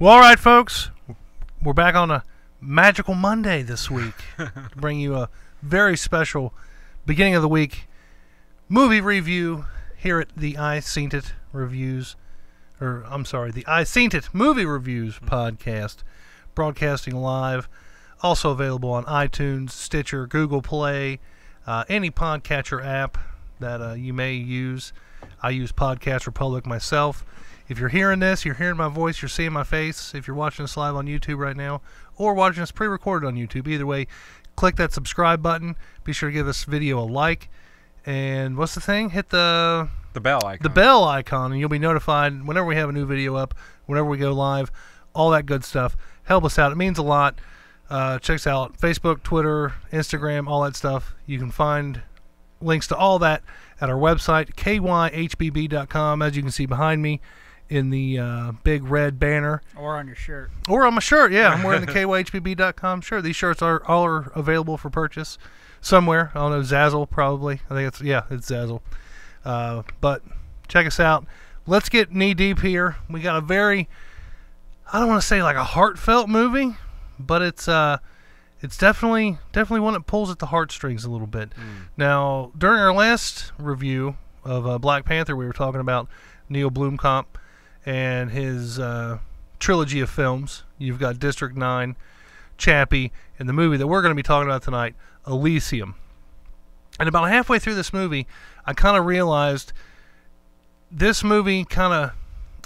Well, all right, folks. We're back on a magical Monday this week to bring you a very special beginning of the week movie review here at the I Seen It Reviews, or I'm sorry, the I Seen It Movie Reviews podcast, broadcasting live, also available on iTunes, Stitcher, Google Play, any podcatcher app that you may use. I use Podcast Republic myself. If you're hearing this, you're hearing my voice, you're seeing my face. If you're watching us live on YouTube right now, or watching us pre-recorded on YouTube, either way, click that subscribe button. Be sure to give this video a like. And what's the thing? Hit the bell icon. The bell icon, and you'll be notified whenever we have a new video up, whenever we go live, all that good stuff. Help us out. It means a lot. Check us out. Facebook, Twitter, Instagram, all that stuff. You can find links to all that at our website, kyhbb.com, as you can see behind me in the big red banner. Or on your shirt. Or on my shirt, yeah. I'm wearing the kyhbb.com shirt. These shirts are available for purchase somewhere. I don't know, Zazzle probably. I think it's Zazzle. But check us out. Let's get knee deep here. We got a very, I don't want to say like a heartfelt movie, but it's definitely one that pulls at the heartstrings a little bit. Now, during our last review of Black Panther, we were talking about Neill Blomkamp and his trilogy of films. You've got District 9, Chappie, and the movie that we're going to be talking about tonight, Elysium. And about halfway through this movie, I kind of realized this movie kind of,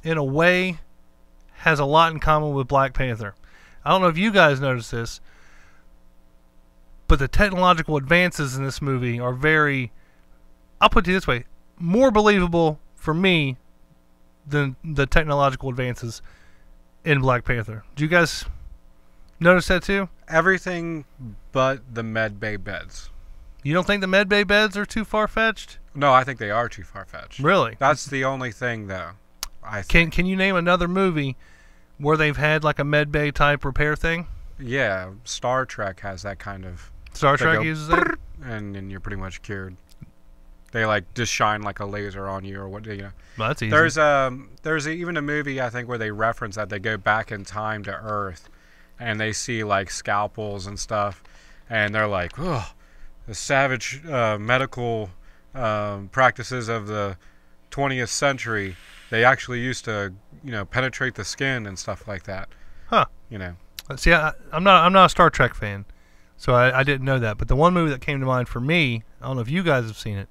in a way, has a lot in common with Black Panther. I don't know if you guys noticed this, but the technological advances in this movie are very, I'll put it this way, more believable for me than the technological advances in Black Panther. Do you guys notice that too? Everything but the med bay beds. You don't think the med bay beds are too far-fetched? No, I think they are too far-fetched. Really? That's the only thing, though, I think. Can you name another movie where they've had like a med bay type repair thing? Yeah, Star Trek has that kind of... Star Trek uses that? And then you're pretty much cured. They like just shine like a laser on you, or what? You know. Well, that's easy. There's even a movie I think where they reference that they go back in time to Earth, and they see like scalpels and stuff, and they're like, oh, the savage medical practices of the 20th century. They actually used to, penetrate the skin and stuff like that. Huh? See, I'm not a Star Trek fan, so I didn't know that. But the one movie that came to mind for me, I don't know if you guys have seen it.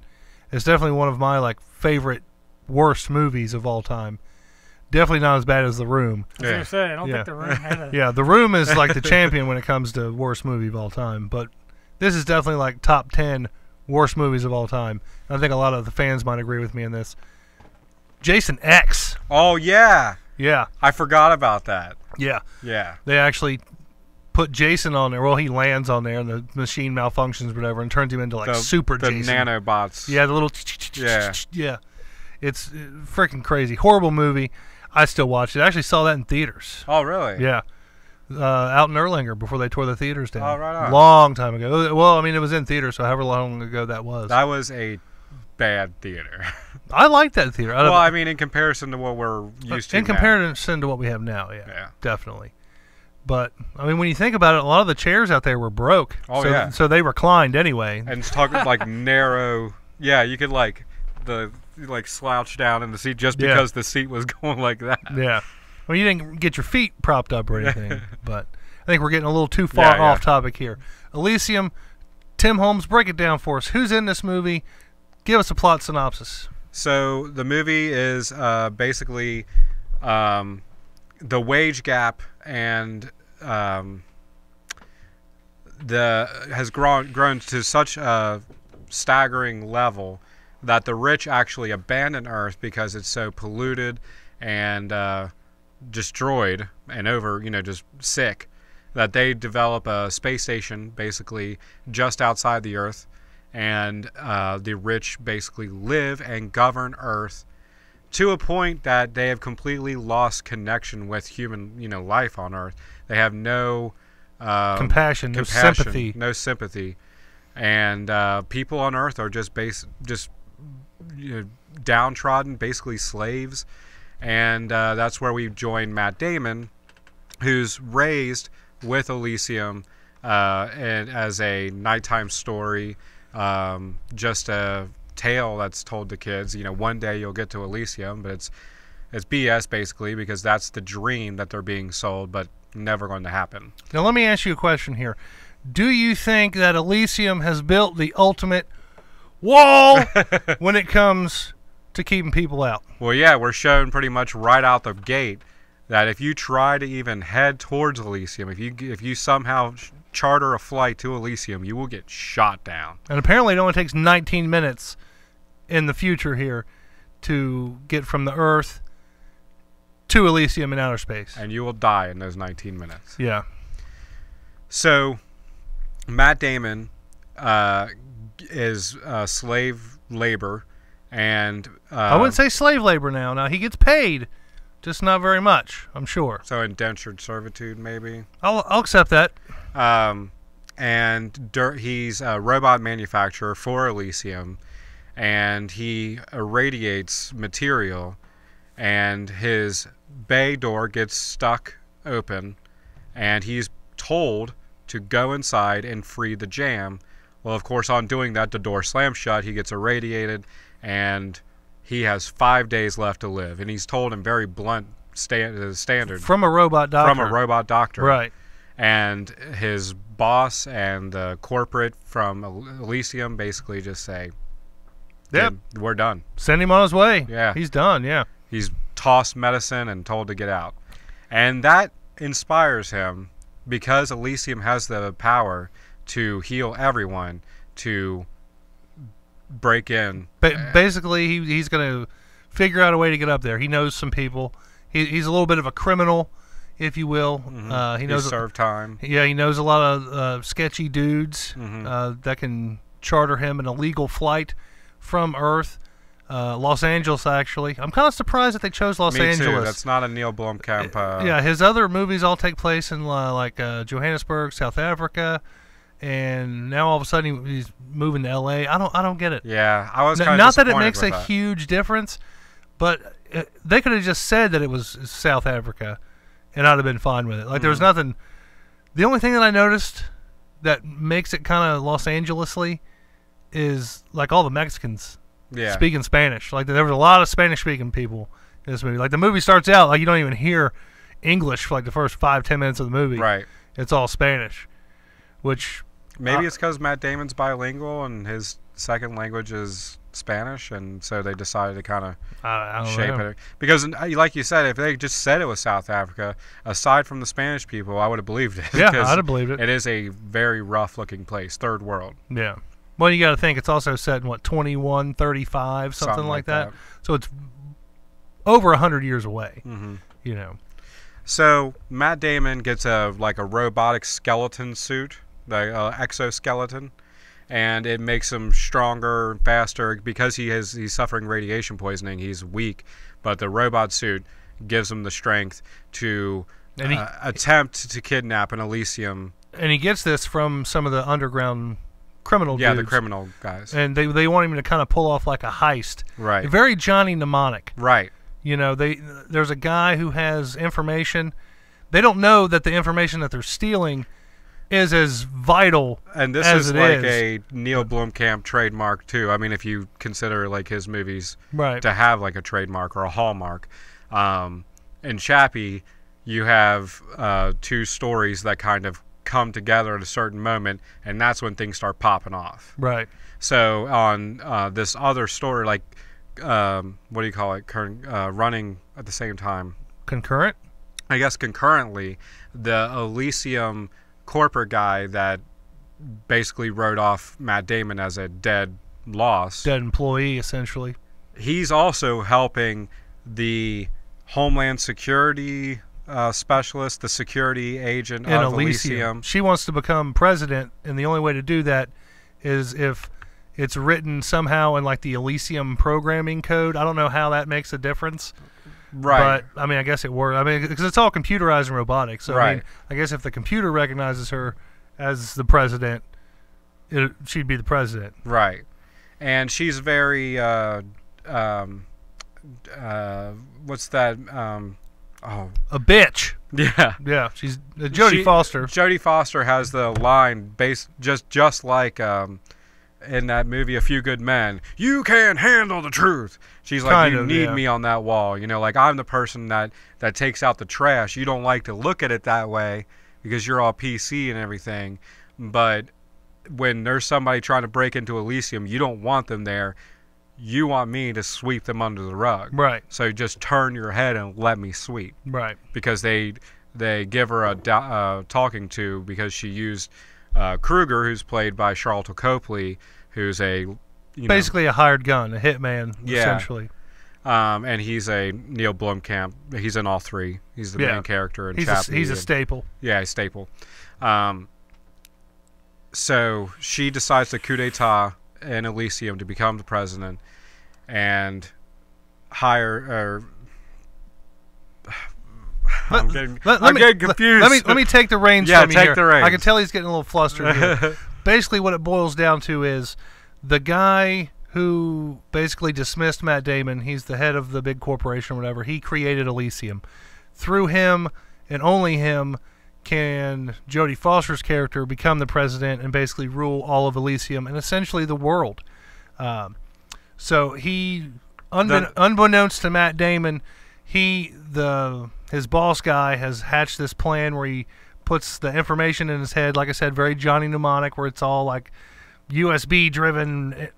It's definitely one of my favorite worst movies of all time. Definitely not as bad as The Room. I was going to say, I don't think The Room had a... Yeah, The Room is like the champion when it comes to worst movie of all time. But this is definitely like top 10 worst movies of all time. I think a lot of the fans might agree with me in this. Jason X. Oh, yeah. Yeah. I forgot about that. Yeah. Yeah. They actually put Jason on there. Well, he lands on there, and the machine malfunctions or whatever, and turns him into like super Jason. The nanobots. Yeah, the little. Yeah. Yeah. It's freaking crazy. Horrible movie. I still watch it. I actually saw that in theaters. Oh, really? Yeah. Out in Erlanger before they tore the theaters down. Oh, right on. Long time ago. Well, I mean, it was in theaters, so however long ago that was. That was a bad theater. I like that theater. Well, I mean, in comparison to what we're used to in comparison to what we have now, yeah. Definitely. But, I mean, when you think about it, a lot of the chairs out there were broke. Oh, so, yeah. So they reclined anyway. And it's talking like narrow. Yeah, you could slouch down in the seat just because the seat was going like that. Yeah. Well, you didn't get your feet propped up or anything. But I think we're getting a little too far off topic here. Elysium, Tim Holmes, break it down for us. Who's in this movie? Give us a plot synopsis. So the movie is basically the wage gap and has grown to such a staggering level that the rich actually abandon Earth because it's so polluted and destroyed and just sick, that they develop a space station basically just outside the Earth, and the rich basically live and govern Earth to a point that they have completely lost connection with human, life on Earth. They have no compassion, no sympathy, and people on Earth are just downtrodden, basically slaves. And that's where we join Matt Damon who's raised with Elysium and as a nighttime story, just a tale that's told to kids. You know, one day you'll get to Elysium, but it's BS basically, because that's the dream that they're being sold, but never going to happen. Now let me ask you a question here. Do you think that Elysium has built the ultimate wall when it comes to keeping people out? Well, yeah, we're shown pretty much right out the gate that if you try to even head towards Elysium, if you somehow charter a flight to Elysium, you will get shot down. And apparently it only takes 19 minutes in the future here to get from the Earth to Elysium in outer space. And you will die in those 19 minutes. Yeah. So, Matt Damon is slave labor, and I wouldn't say slave labor now. Now, he gets paid, just not very much, I'm sure. So indentured servitude, maybe. I'll accept that. And he's a robot manufacturer for Elysium, and he irradiates material, and his bay door gets stuck open, and he's told to go inside and free the jam. Well, of course, on doing that, the door slams shut, he gets irradiated, and he has 5 days left to live. And he's told in very blunt standard. From a robot doctor. From a robot doctor. Right. And his boss and the corporate from Elysium basically just say, yep, we're done. Send him on his way. Yeah. He's done, yeah. He's tossed medicine and told to get out. And that inspires him, because Elysium has the power to heal everyone, to break in. Basically, he's going to figure out a way to get up there. He knows some people. He's a little bit of a criminal, if you will. Mm-hmm. He knows served time. Yeah, he knows a lot of sketchy dudes that can charter him an illegal flight from Earth. Los Angeles, actually. I'm kind of surprised that they chose Los Angeles. Me too. That's not a Neil Blomkamp. Yeah, his other movies all take place in Johannesburg, South Africa, and now all of a sudden he's moving to L.A. I don't get it. Yeah, I was kind of not that it disappointed makes with a that. huge difference, but they could have just said that it was South Africa, and I'd have been fine with it. Like there was nothing. The only thing that I noticed that makes it kind of Los Angeles-y is like all the Mexicans. Yeah. Speaking Spanish. Like there was a lot of Spanish-speaking people in this movie. Like the movie starts out like you don't even hear English for like the first 5-10 minutes of the movie. Right. It's all Spanish, which maybe it's because Matt Damon's bilingual and his second language is Spanish, and so they decided to kind of shape it. Because, like you said, if they just said it was South Africa, aside from the Spanish people, I would have believed it. Yeah, I'd have believed it. It is a very rough-looking place, third world. Yeah. Well, you got to think it's also set in 2135, something like that. So it's over 100 years away. You know. So Matt Damon gets a robotic skeleton suit, the exoskeleton, and it makes him stronger, faster, because he's suffering radiation poisoning. He's weak, but the robot suit gives him the strength to attempt to kidnap an Elysium. And he gets this from some of the underground criminal dudes. Yeah, the criminal guys. And they want him to kind of pull off like a heist. Right. Very Johnny Mnemonic. Right. You know, there's a guy who has information. They don't know that the information that they're stealing is as vital and this as is it like is. a Neil Blomkamp trademark too. I mean, if you consider like his movies right. to have like a trademark or a hallmark. In Chappie, you have two stories that kind of come together at a certain moment, and that's when things start popping off. Right. So on this other story, like what do you call it? Running at the same time. Concurrent? I guess concurrently, the Elysium corporate guy that basically wrote off Matt Damon as a dead employee, essentially. He's also helping the Homeland Security specialist, the security agent in of Elysium. She wants to become president, and the only way to do that is if it's written somehow in like the Elysium programming code. I don't know how that makes a difference. Right. But, I mean, I guess it works. I mean, because it's all computerized and robotic. So, right. I mean, I guess if the computer recognizes her as the president, she'd be the president. Right. And she's very, what's that a bitch. Yeah. Yeah, she's Jodie Foster. Jodie Foster has the line based just like in that movie A Few Good Men. You can't handle the truth. She's like, you need me on that wall. You know, like I'm the person that takes out the trash. You don't like to look at it that way because you're all PC and everything. But when there's somebody trying to break into Elysium, you don't want them there. You want me to sweep them under the rug. Right. So just turn your head and let me sweep. Right. Because they give her a talking to because she used Kruger, who's played by Sharlto Copley, who's basically a hired gun, a hitman, essentially. And he's a Neil Blomkamp. He's in all three. He's the main character. And he's a staple. Yeah, a staple. So she decides to coup d'etat in Elysium to become the president and hire. I'm getting confused. Let me take the reins from you take here. The reins. I can tell he's getting a little flustered here. Basically, what it boils down to is the guy who basically dismissed Matt Damon, he's the head of the big corporation or whatever, he created Elysium. Through him and only him can Jodie Foster's character become the president and basically rule all of Elysium and essentially the world. So he, unbeknownst to Matt Damon, his boss guy has hatched this plan where he puts the information in his head, like I said, very Johnny Mnemonic, where it's all like USB-driven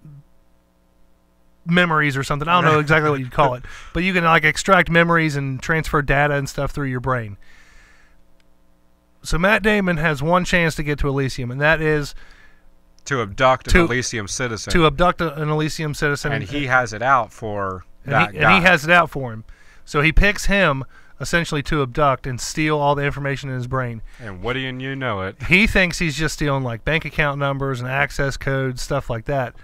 memories or something. I don't know exactly what you'd call it, but you can like extract memories and transfer data and stuff through your brain. So Matt Damon has one chance to get to Elysium, and that is to abduct an Elysium citizen. To abduct an Elysium citizen, and he has it out for that guy. And he has it out for him. So he picks him essentially to abduct and steal all the information in his brain. And wouldn't you know it, he thinks he's just stealing like bank account numbers and access codes, stuff like that.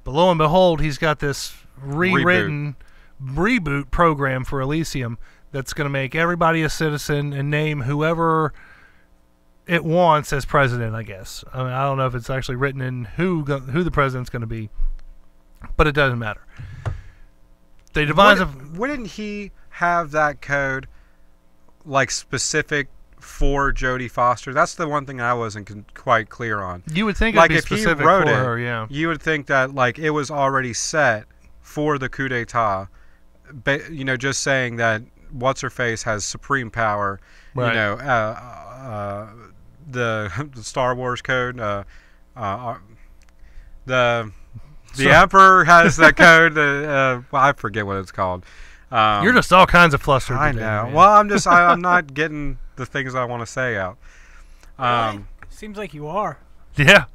But lo and behold, he's got this rewritten reboot program for Elysium that's going to make everybody a citizen and name whoever it wants as president, I guess. I mean, I don't know if it's actually written in who the president's going to be, but it doesn't matter. They devise wouldn't he have that code like specific for Jodie Foster? That's the one thing I wasn't quite clear on. You would think like it'd be if specific he wrote for it, her, yeah. You would think that like it was already set for the coup d'etat. You know, just saying that what's her face has supreme power. Right. You know, the Star Wars code. The Emperor has that code. I forget what it's called. You're just all kinds of flustered. I know. Well, I'm not getting the things I want to say out. Really? Seems like you are. Yeah.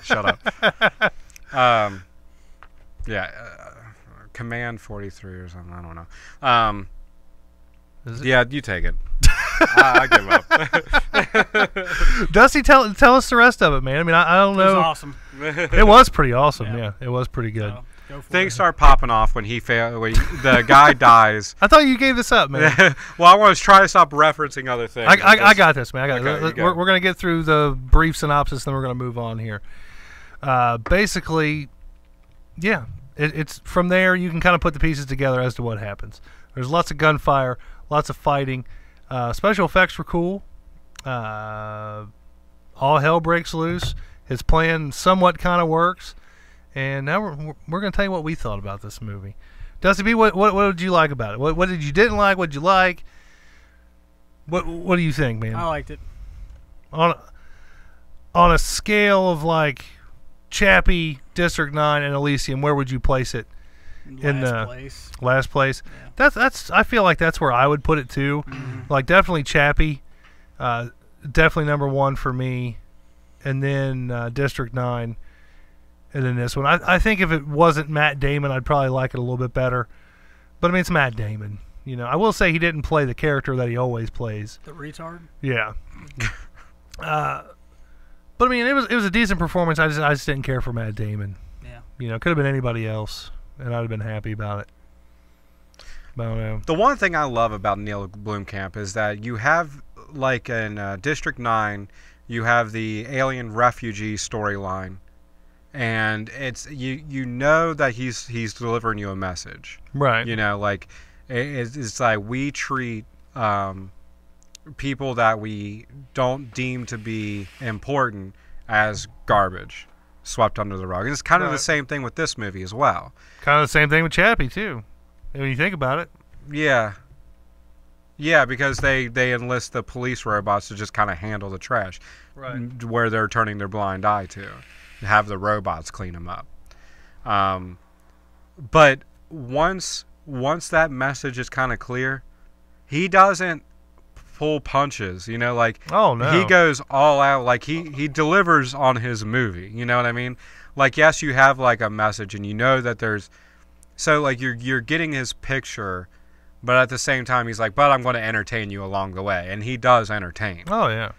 Shut up. Yeah. Command 43 or something. I don't know. Yeah, you take it. I give up. Dusty, tell us the rest of it, man. I mean, I don't know. It was awesome. It was pretty awesome. Yeah, it was pretty good. Things start popping off when the guy dies. I thought you gave this up, man. Well, I want to try to stop referencing other things. I got this, man. I got okay, it. We're going to get through the brief synopsis, then we're going to move on here. Basically, yeah, it's from there you can kind of put the pieces together as to what happens. There's lots of gunfire, lots of fighting. Special effects were cool. All hell breaks loose. His plan somewhat kind of works. And now we're going to tell you what we thought about this movie. Dusty B, what did you like about it? What did you didn't like? What did you like? What do you think, man? I liked it. On a scale of like Chappie, District 9, and Elysium, where would you place it? Last place. Yeah. That's. I feel like that's where I would put it too. Like definitely Chappie, definitely number 1 for me, and then District 9. And then this one. I think if it wasn't Matt Damon, I'd probably like it a little bit better. But I mean, it's Matt Damon. You know, I will say he didn't play the character that he always plays. The retard. Yeah. But I mean, it was a decent performance. I just didn't care for Matt Damon. Yeah. You know, it could have been anybody else, and I'd have been happy about it. But I don't know. The one thing I love about Neill Blomkamp is that you have, like in District 9, you have the alien refugee storyline. And it's you know that he's delivering you a message, right? You know, like it's like we treat people that we don't deem to be important as garbage, swept under the rug. And it's kind of the same thing with this movie as well. Kind of the same thing with Chappie too, when you think about it. Yeah. Yeah, because they enlist the police robots to just kind of handle the trash, right? Where they're turning their blind eye to, have the robots clean them up. But once that message is kind of clear, he doesn't pull punches. You know, like oh no, he goes all out. Like he delivers on his movie. You know what I mean? Like yes, you have like a message, and you know that there's so like you're getting his picture. But at the same time, he's like, but I'm going to entertain you along the way. And he does entertain. Oh, yeah.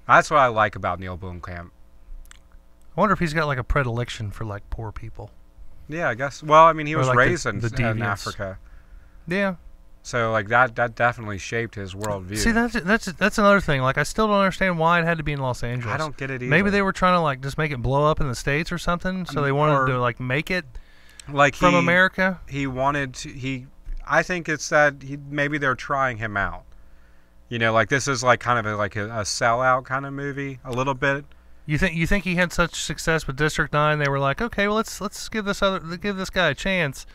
That's what I like about Neill Blomkamp. I wonder if he's got, like, a predilection for, like, poor people. Yeah, I guess. Well, I mean, he was like raised in Africa. Yeah. So, like, that definitely shaped his worldview. See, that's another thing. Like, I still don't understand why it had to be in Los Angeles. I don't get it either. Maybe they were trying to, like, just make it blow up in the States or something. So they wanted to, like, make it like from America. He wanted to... I think it's that maybe they're trying him out. You know, like this is like kind of a sellout kind of movie, a little bit. You think he had such success with District 9? They were like, okay, well let's give this guy a chance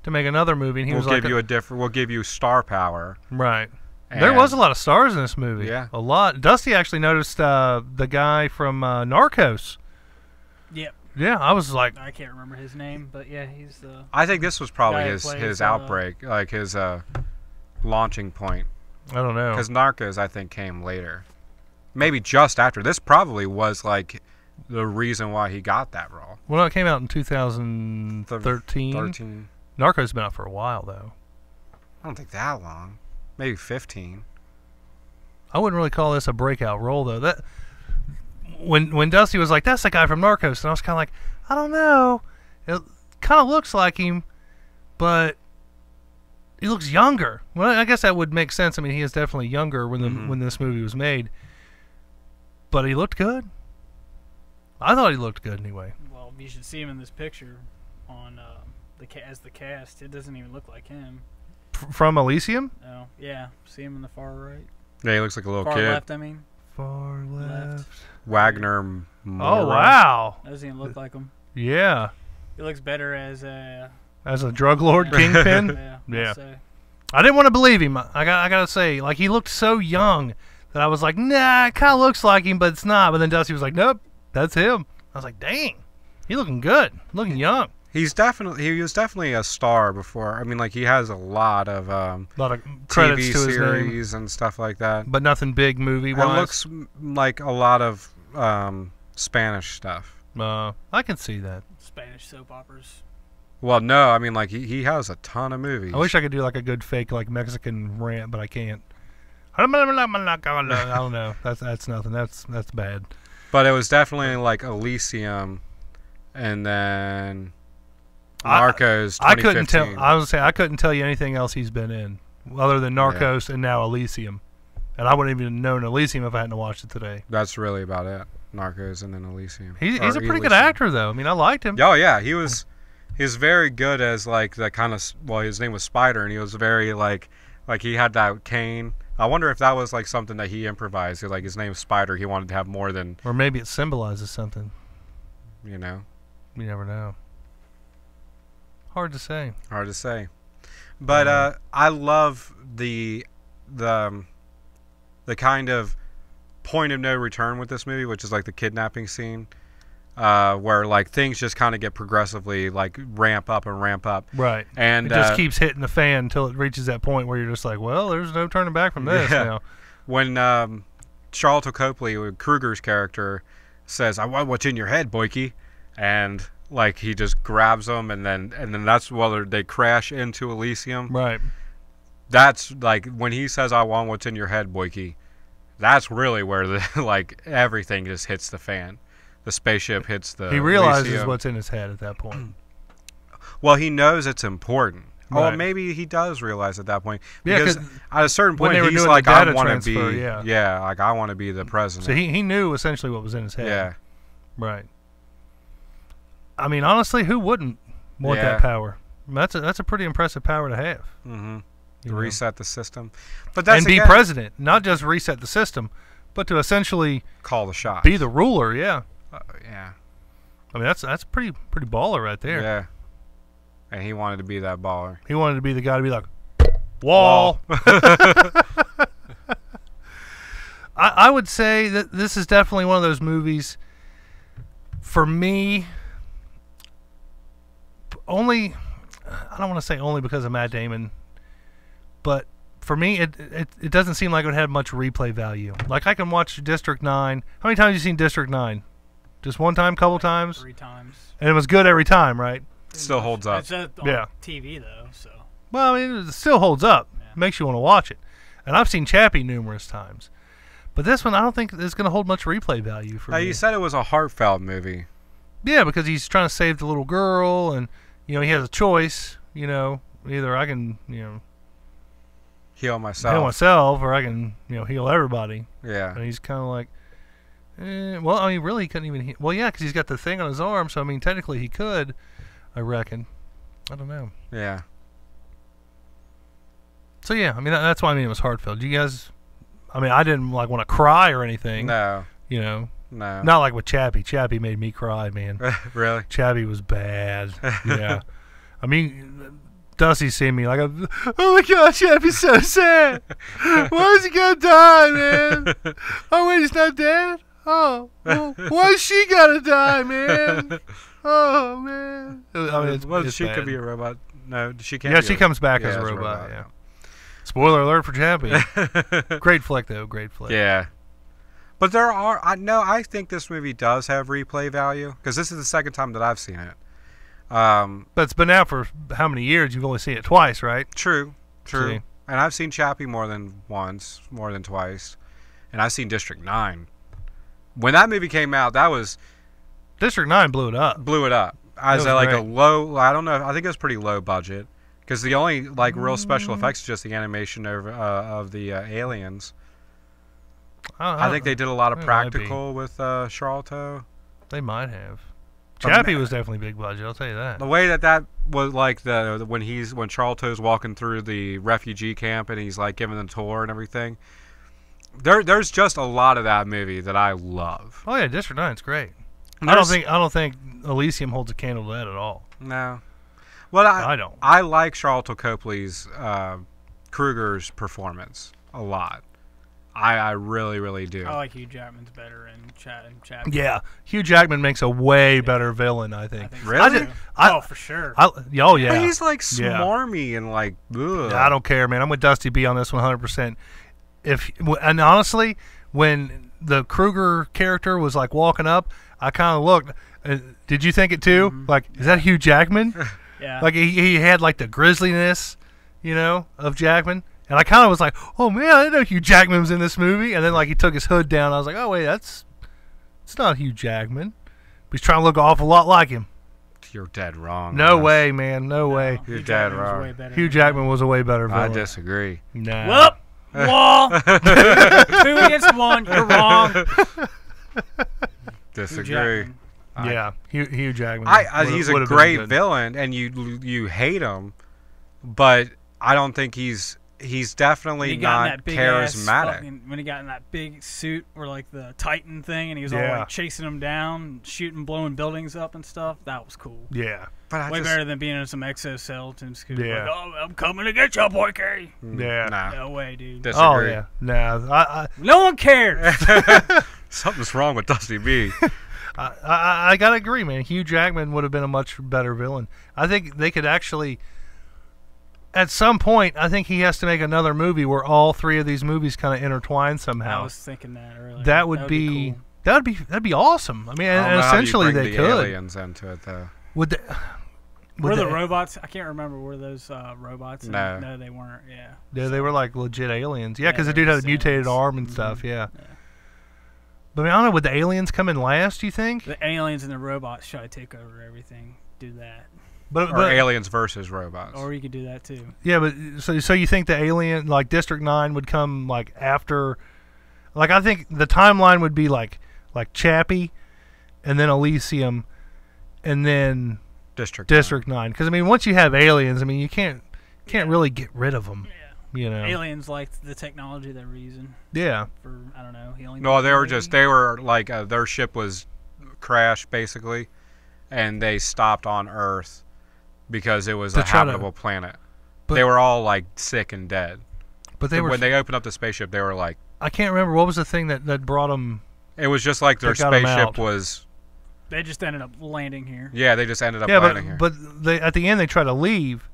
to make another movie. And we'll give you star power. Right. And there was a lot of stars in this movie. Yeah. A lot. Dusty actually noticed the guy from Narcos. Yep. Yeah, I was like... I can't remember his name, but yeah, he's the... I think this was probably his outbreak, like his launching point. I don't know. Because Narcos, I think, came later. Maybe just after. This probably was, like, the reason why he got that role. Well, no, it came out in 2013. 13. Narcos has been out for a while, though. I don't think that long. Maybe 15. I wouldn't really call this a breakout role, though. That... When Dusty was like, that's the guy from Narcos, and I was kind of like, I don't know. It kind of looks like him, but he looks younger. Well, I guess that would make sense. I mean, he is definitely younger when this movie was made. But he looked good. I thought he looked good anyway. Well, you should see him in this picture on as the cast. It doesn't even look like him. From Elysium? Oh, yeah. See him in the far right. Yeah, he looks like a little far kid. Far left, I mean. Far left. Wagner. Oh wow! Doesn't even look like him. Yeah. He looks better as a drug lord kingpin. Yeah. I didn't want to believe him. I gotta say, like he looked so young that I was like, nah, it kind of looks like him, but it's not. But then Dusty was like, nope, that's him. I was like, dang, he looking good, looking young. He was definitely a star before. I mean, like he has a lot of credits TV to his series name, and stuff like that. but nothing big movie wise. It looks like a lot of Spanish stuff. I can see that. Spanish soap operas. Well, no, I mean like he has a ton of movies. I wish I could do like a good fake like Mexican rant, but I can't. I don't know. That's nothing. That's bad. But it was definitely like Elysium, and then Narcos. I couldn't tell. I was saying I couldn't tell you anything else he's been in other than Narcos and now Elysium, and I wouldn't even known Elysium if I hadn't watched it today. That's really about it. Narcos and then Elysium. He's a pretty good actor though. I mean, I liked him. Oh yeah, he was very good as like that kind of. Well, his name was Spider, and he was very like he had that cane. I wonder if that was like something that he improvised. Like his name's Spider, he wanted to have more than. Or maybe it symbolizes something. You know. You never know. Hard to say. Hard to say. But I love the kind of point of no return with this movie, which is like the kidnapping scene, where like things just kind of get progressively like ramp up. Right. And it just keeps hitting the fan until it reaches that point where you're just like, well, there's no turning back from this now. When Sharlto Copley, Kruger's character, says, "I want what's in your head, Boyke," and like he just grabs them, and then that's whether they crash into Elysium. Right. That's like when he says, "I want what's in your head, Boyke." That's really where the like everything just hits the fan. The spaceship hits the. He realizes Elysium. What's in his head at that point. Well, he knows it's important. Right. Oh, maybe he does realize at that point. Yeah, because at a certain point, he's like, I want to be. Yeah, like I want to be the president. So he knew essentially what was in his head. Yeah. Right. I mean, honestly, who wouldn't want that power? I mean, that's a pretty impressive power to have. Mm-hmm. You know? Reset the system. But that's and be again, president, not just reset the system, but to essentially call the shots. be the ruler. Yeah. Yeah. I mean, that's pretty baller right there. Yeah. And he wanted to be that baller. He wanted to be the guy to be like, wall. I would say that this is definitely one of those movies, for me, only, I don't want to say only because of Matt Damon, but for me, it doesn't seem like it would have much replay value. Like, I can watch District 9. How many times have you seen District 9? Just one time, couple times? 3 times. And it was good every time, right? It still holds up. It's on Yeah. TV though, so. Well, I mean, it still holds up. Yeah. Makes you want to watch it. And I've seen Chappie numerous times. But this one, I don't think is going to hold much replay value for me. You said it was a heartfelt movie. Yeah, because he's trying to save the little girl, and, you know, he has a choice, you know, either I can, you know, Heal myself. heal myself, or I can, you know, heal everybody. Yeah. And he's kind of like, well, I mean, really, he couldn't even, well, yeah, because he's got the thing on his arm, so, I mean, technically he could, I reckon. I don't know. Yeah. So, yeah, I mean, that's why I mean it was heartfelt. Do you guys, I mean, I didn't, like, want to cry or anything. No. You know. No. Not like with Chappie. Chappie made me cry, man. Really? Chappie was bad. Yeah. I mean, Dusty's seen me like, oh my God, Chappie's so sad. Why is he gonna die, man? Oh wait, he's not dead? Oh, well, why is she gotta die, man? Oh man. I mean, it's she bad. could be a robot. No, she can't. Yeah, be she comes back as a as robot. Yeah. Spoiler alert for Chappie. Great flick though. Great flick. Yeah. But there are, I think this movie does have replay value, because this is the second time that I've seen it. But it's been out for how many years? You've only seen it twice, right? True. See. And I've seen Chappie more than once, more than twice. And I've seen District 9. When that movie came out, that was... District 9 blew it up. Blew it up. As was like great. a low, I don't know, I think it was pretty low budget. Because the only, like, real special effects is just the animation of the aliens. I think they did a lot of It might be. practical with Sharlto. They might have. But Chappie was definitely big budget. I'll tell you that. The way that was like when Sharlto's walking through the refugee camp and he's like giving the tour and everything. There's just a lot of that movie that I love. Oh yeah, District 9's great. And I don't think Elysium holds a candle to that at all. No. Well, I don't. I like Sharlto Copley's Kruger's performance a lot. I really, really do. I like Hugh Jackman's better in Chappie. Yeah, Hugh Jackman makes a way better villain, I think. Really? I- For sure. Oh yeah. But he's like smarmy and like, ugh. I don't care, man. I'm with Dusty B on this 100%. And honestly, when the Kruger character was like walking up, I kind of looked. Did you think it too? Mm-hmm. Like, is that Hugh Jackman? Yeah. Like he had like the grisliness, you know, of Jackman. And I kind of was like, oh man, I didn't know Hugh Jackman was in this movie. And then like he took his hood down. I was like, oh wait, it's not Hugh Jackman. But he's trying to look an awful lot like him. You're dead wrong. No way, man. No way. You're Hugh dead Jackman was wrong. way better Hugh than Jackman was a way better I villain. disagree. Nah. Whoop! Wall! 2 against 1. You're wrong. Disagree. Jackman. Yeah, Hugh Jackman. He's a great villain, and you hate him, but I don't think he's definitely When he got in not that big ass charismatic. when he got in that big suit or like the Titan thing, and he was all Yeah. like chasing them down, shooting, blowing buildings up and stuff. That was cool. Yeah. But Way better than being in some exoskeletons. Yeah. Like, oh, I'm coming to get you, boy, K. Yeah. Nah, No way, dude. disagree. Oh yeah. Nah. No one cares. Something's wrong with Dusty B. I gotta agree, man. Hugh Jackman would have been a much better villain. I think they could actually, at some point, I think he has to make another movie where all three of these movies kind of intertwine somehow. I was thinking that earlier. That would be cool. that'd be awesome. I mean, I don't and know how you essentially bring they the could. aliens into it though. Would they? Were the robots? I can't remember. Were those robots? No. No, they weren't. Yeah. Yeah, they were like legit aliens. Yeah, because Yeah, the dude they had a were mutated aliens. arm and stuff. Yeah. Yeah. But I mean, I don't know. Would the aliens come in last? Do you think? The aliens and the robots try to take over everything. Do that. But Or aliens versus robots. Or you could do that too. yeah, but so you think the alien like District 9 would come like after? Like I think the timeline would be like Chappie, and then Elysium, and then District 9. Because I mean, once you have aliens, I mean, you can't really get rid of them. Yeah. you know. Aliens liked the technology they were using. Yeah. For I don't know. He only No, they were like their ship was crashed basically, and they stopped on Earth because it was a habitable planet. They were all like sick and dead. But when they opened up the spaceship, they were like, I can't remember what was the thing that brought them. It was just like their spaceship was. They just ended up landing here. Yeah, they just ended up landing here. But they at the end they tried to leave.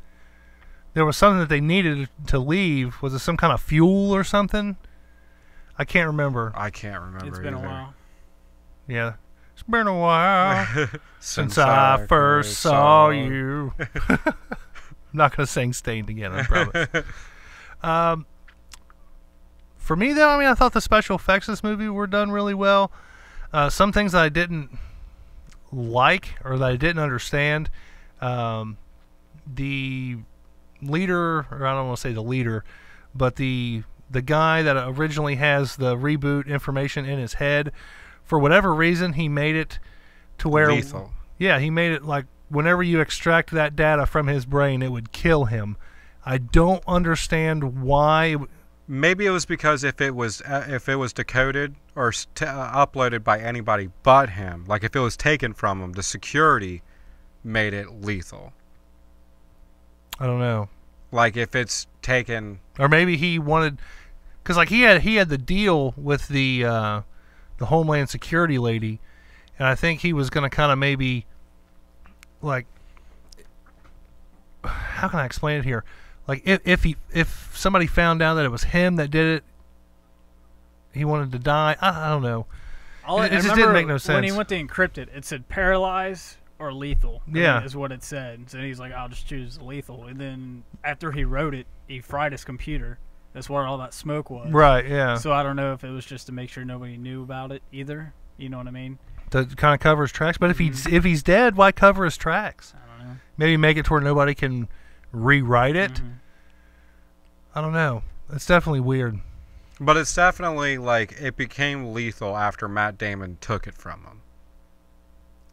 There was something that they needed to leave. Was it some kind of fuel or something? I can't remember. It's been a while. Yeah. It's been a while since I first saw you. I'm not going to sing Stained again, I promise. For me, though, I mean, I thought the special effects of this movie were done really well. Some things that I didn't like or that I didn't understand. The leader, or I don't want to say the leader, but the guy that originally has the reboot information in his head, for whatever reason, he made it to where lethal. Yeah, he made it like whenever you extract that data from his brain, it would kill him. I don't understand why. Maybe it was because if it was decoded or uploaded by anybody but him, like if it was taken from him, the security made it lethal. I don't know. Like if it's taken, or maybe he wanted, because like he had the deal with the Homeland Security lady, and I think he was going to kind of maybe, like, how can I explain it here? Like if somebody found out that it was him that did it, he wanted to die. I don't know. It just didn't make no sense. When he went to encrypt it, it said paralyze or lethal. Yeah, is what it said. So he's like, I'll just choose lethal. And then after he wrote it, he fried his computer. That's where all that smoke was. Right. Yeah. So I don't know if it was just to make sure nobody knew about it either. You know what I mean? To kind of cover his tracks. But if he's dead, why cover his tracks? I don't know. Maybe make it to where nobody can rewrite it. I don't know. It's definitely weird. But it's definitely like it became lethal after Matt Damon took it from him.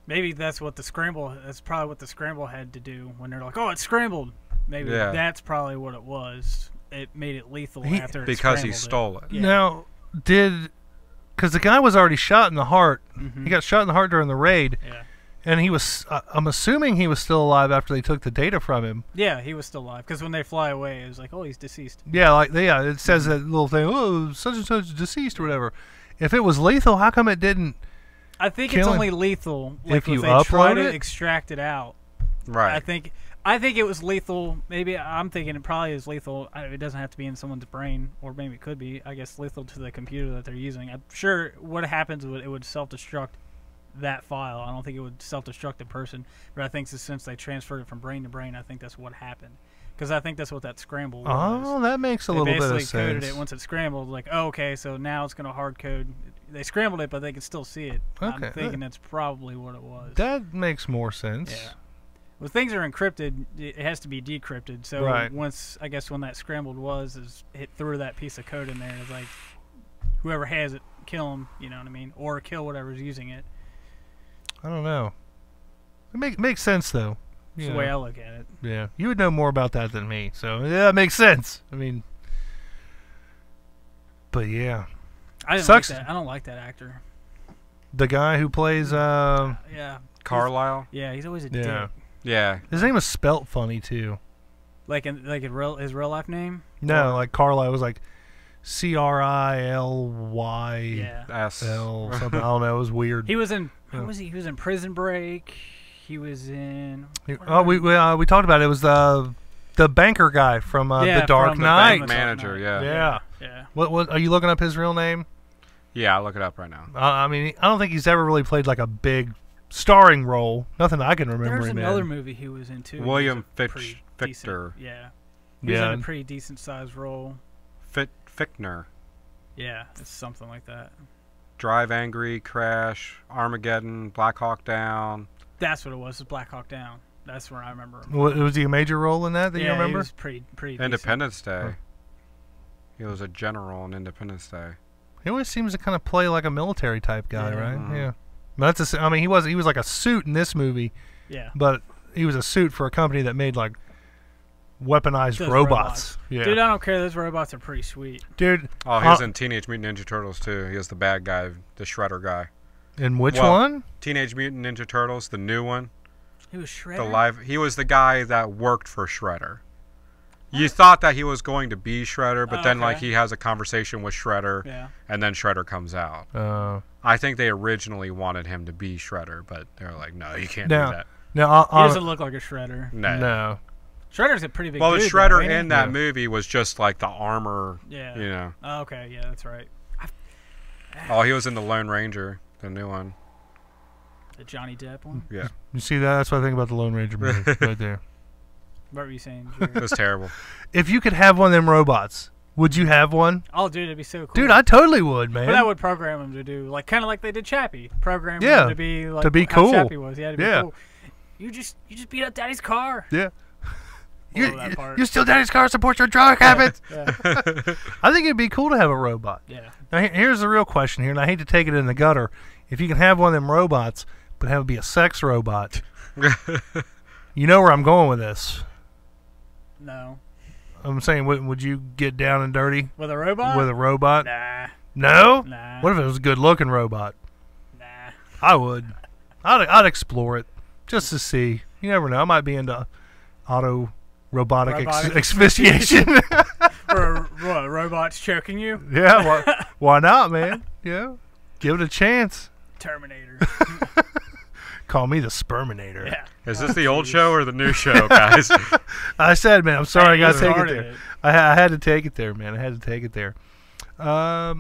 Maybe that's what the scramble. That's probably what the scramble had to do when they're like, "Oh, it's scrambled." Maybe that's probably what it was. It made it lethal after it because he stole it. Yeah. Now, because the guy was already shot in the heart. He got shot in the heart during the raid. Yeah. And he was. I'm assuming he was still alive after they took the data from him. Yeah, he was still alive. Because when they fly away, it was like, oh, he's deceased. Yeah, it says that little thing. Oh, such and such deceased or whatever. If it was lethal, how come it didn't? I think it's only lethal if you they upload try to it? extract it out. Right. I think it was lethal. Maybe I'm thinking it probably is lethal. It doesn't have to be in someone's brain, or maybe it could be. I guess lethal to the computer that they're using. I'm sure what happens it would self-destruct that file. I don't think it would self-destruct a person, but I think since they transferred it from brain to brain, I think that's what happened. Because I think that's what that scramble was. Oh, that makes a little bit of sense. They basically coded it once it scrambled. Like, oh, okay, so now it's going to hard code. They scrambled it, but they can still see it. Okay. I'm thinking that's probably what it was. That makes more sense. Yeah. When things are encrypted, it has to be decrypted. So once, I guess, when that scrambled it threw that piece of code in there. It's like, whoever has it, kill them. You know what I mean? Or kill whatever's using it. I don't know. It makes sense though. That's the way I look at it. Yeah, you would know more about that than me, so yeah, that makes sense. I mean, but yeah, I didn't like that. I don't like that actor. The guy who plays Carlisle. Yeah, he's always a dick. Yeah. His name was spelt funny too. Like his real life name? No, like Carlisle was like CRILYSL something. I don't know. It was weird. He was in. What was he? He was in Prison Break. He was in. We talked about it. It was the banker guy from The Dark Knight. The manager. Yeah. What are you looking up his real name? Yeah, I'll look it up right now. I mean, I don't think he's ever really played like a big starring role. Nothing I can remember. There's another movie he was in too. William Fichtner. Yeah. He was in a pretty decent sized role. Fichtner. Yeah, it's something like that. Drive Angry, Crash, Armageddon, Black Hawk Down. That's what it was. Black Hawk Down. That's where I remember him. Was he a major role in that you remember? Yeah, he was pretty Independence decent. Day. He was a general on Independence Day. He always seems to kind of play like a military type guy, right? Yeah. But he was like a suit in this movie. Yeah. But he was a suit for a company that made like weaponized Those robots. Yeah. Dude, I don't care. Those robots are pretty sweet. Dude. Oh, he was in Teenage Mutant Ninja Turtles too. He was the bad guy, the Shredder guy. In which one? Teenage Mutant Ninja Turtles, the new one. He was Shredder? The live. He was the guy that worked for Shredder. You thought that he was going to be Shredder, but then like he has a conversation with Shredder, and then Shredder comes out. I think they originally wanted him to be Shredder, but they're like, no, you can't do that. No, he doesn't look like a Shredder. No. Shredder's a pretty big dude. Well, the Shredder in that movie was just like the armor. Yeah. You know. Oh, okay, yeah, that's right. Oh, he was in the Lone Ranger, the new one. The Johnny Depp one? Yeah. You see that? That's what I think about the Lone Ranger movie right there. What were you saying, It was terrible. If you could have one of them robots, would you have one? Oh, dude, it'd be so cool. Dude, I totally would, man. But I would program him to do, like, kind of like they did Chappie. Program him to be, like, to be how cool. Chappie was. Yeah, to be cool. You just beat up Daddy's car. Yeah. You steal Daddy's car, support your drug habits. Yeah. I think it'd be cool to have a robot. Yeah. Now, here's the real question here, and I hate to take it in the gutter. If you can have one of them robots, but have it be a sex robot, you know where I'm going with this. No. I'm saying, would you get down and dirty with a robot? With a robot? Nah. No? Nah. What if it was a good-looking robot? Nah. I would. I'd explore it just to see. You never know. I might be into robotic asphyxiation. Or what, robots choking you? Yeah. Why not, man? Yeah. Give it a chance. Terminator. Call me the Sperminator. Yeah. Is this the old show or the new show, guys? I said, man, I'm sorry, I got to take it there. It. I had to take it there, man. I had to take it there. I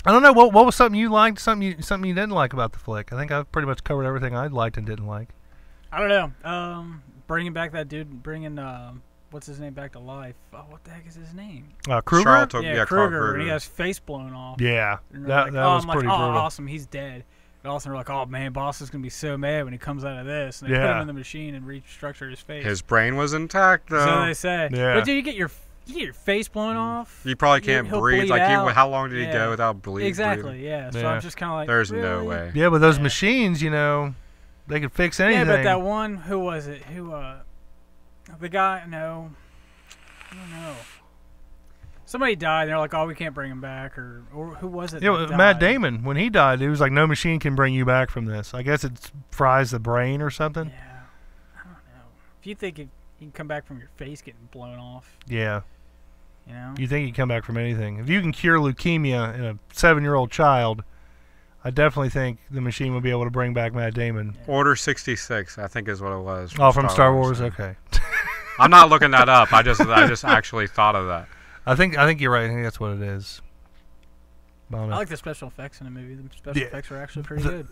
don't know. What was something you liked, something you didn't like about the flick? I think I've pretty much covered everything I liked and didn't like. I don't know. Bringing back that dude, what's his name back to life? Oh, what the heck is his name? Kruger? Sharlto, Kruger, and he has his face blown off. Yeah, that like, was pretty brutal. Awesome, he's dead. And also, they're like, oh man, boss is gonna be so mad when he comes out of this. And they put him in the machine and restructure his face. His brain was intact, though. So they say. Yeah. But dude, you get your face blown off. You probably can't breathe. Like, how long did he go without bleeding? Exactly. Yeah. So I'm just kind of like, there's really? no way. Yeah, but those machines, you know, they could fix anything. Yeah, but that one, who was it? The guy? No, I don't know. Somebody died, and they're like, oh, we can't bring him back, or who was it? Yeah, Matt Damon. When he died, it was like, no machine can bring you back from this. I guess it fries the brain or something. Yeah, I don't know. If you think you can come back from your face getting blown off. Yeah. You know? You think you can come back from anything. If you can cure leukemia in a 7-year-old child, I definitely think the machine will be able to bring back Matt Damon. Yeah. Order 66, I think is what it was. From Star Wars? Okay. I'm not looking that up. I just actually thought of that. I think you're right. I think that's what it is. I like the special effects in the movie. The special effects are actually pretty good.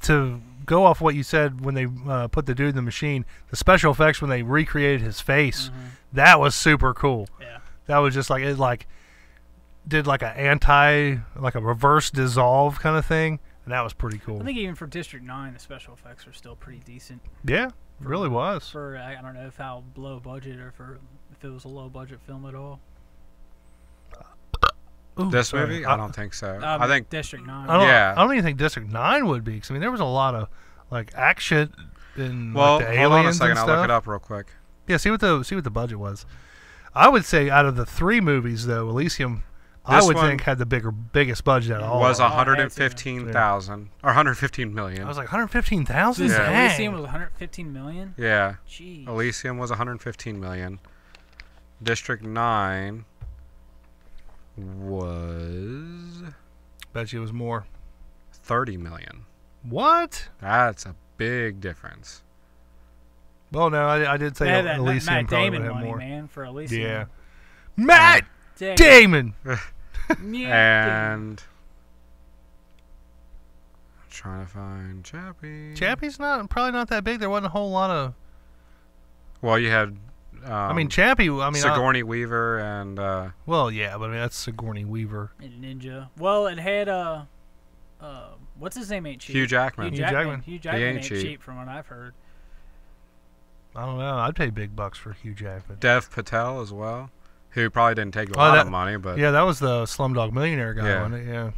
To go off what you said when they put the dude in the machine, the special effects when they recreated his face, that was super cool. Yeah. That was just like it did like a reverse dissolve kind of thing, and that was pretty cool. I think even for District 9, the special effects are still pretty decent. Yeah, it really was. For I don't know if how low budget or if it was a low budget film at all. Ooh, this movie? I don't think so. I think District 9. I don't even think District 9 would be. Cause, I mean, there was a lot of like action and like, the aliens hold on a second. and I'll stuff. look it up real quick. Yeah, see what the budget was. I would say out of the 3 movies though, Elysium, I would think had the biggest budget at all. Was 115,000 or 115 million. I was like 115,000. Elysium was 115 million. Yeah. Jeez. Elysium was 115 million. District 9 was. Bet you it was more. 30 million. What? That's a big difference. Well, no, I did say that Elysium Matt probably Damon would have money, more. man, for Elysium. Yeah. Matt Damon. And I'm trying to find Chappie. Chappie's probably not that big. There wasn't a whole lot of. Well, you had. I mean, Chappie. I mean, Sigourney Weaver and. Well, yeah, but I mean that's Sigourney Weaver. And Ninja. Well, it had what's his name? Ain't cheap. Hugh Jackman. Hugh Jackman ain't cheap from what I've heard. I don't know. I'd pay big bucks for Hugh Jackman. Dev Patel as well, who probably didn't take a lot of money, but yeah, that was the Slumdog Millionaire guy, wasn't it? Yeah.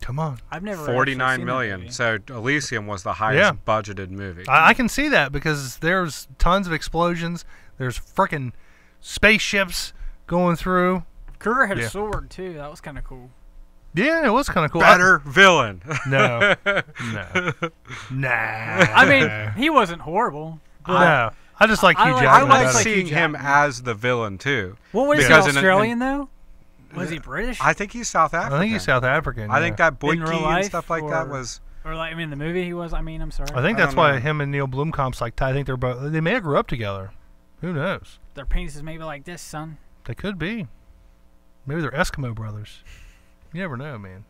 Come on. I've never actually 49 seen that million. movie. So Elysium was the highest budgeted movie. I can see that because there's tons of explosions. There's frickin' spaceships going through. Kruger had a sword too. That was kind of cool. Yeah, it was kind of cool. Better villain. No. Nah. I mean, he wasn't horrible. No. I just like Hugh Jackman. I like better. seeing Hugh him Jackman. as the villain too. What was he, Because in Australian though? Was he British? I think he's South African. I think he's South African. I think that In real Boyke life, and stuff like that or- was. Or like, I mean, the movie he was. I mean, I'm sorry. I think I that's don't why know. him and Neil Blomkamp's like tight. I think they're both. They may have grew up together. Who knows? Their penises maybe like this, son. They could be. Maybe they're Eskimo brothers. You never know, man.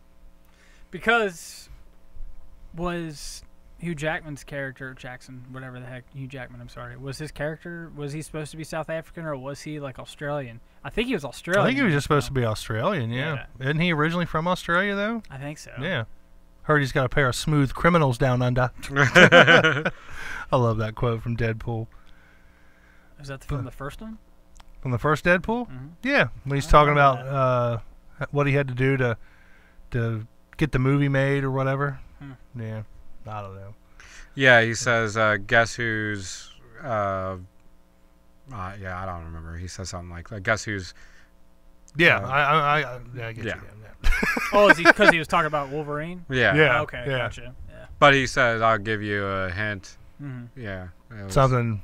Because was Hugh Jackman's character, Jackson, whatever the heck, Hugh Jackman, I'm sorry, was his character, was he supposed to be South African or was he like Australian? I think he was Australian. I think he was just supposed to be Australian. Yeah. Isn't he originally from Australia though? I think so. Yeah. Heard he's got a pair of smooth criminals down under. I love that quote from Deadpool. Is that from the first one? From the first Deadpool? Mhm. Yeah. When he's I talking remember about what he had to do to get the movie made or whatever. Yeah. I don't know. Yeah, he says, "Guess who's." Yeah, I don't remember. He says something like, "Guess who's." Yeah, I get yeah. you. Oh, is he because he was talking about Wolverine? Yeah. Yeah. Okay, yeah. gotcha. Yeah. But he says, "I'll give you a hint." Mm-hmm. Yeah. it was- Something,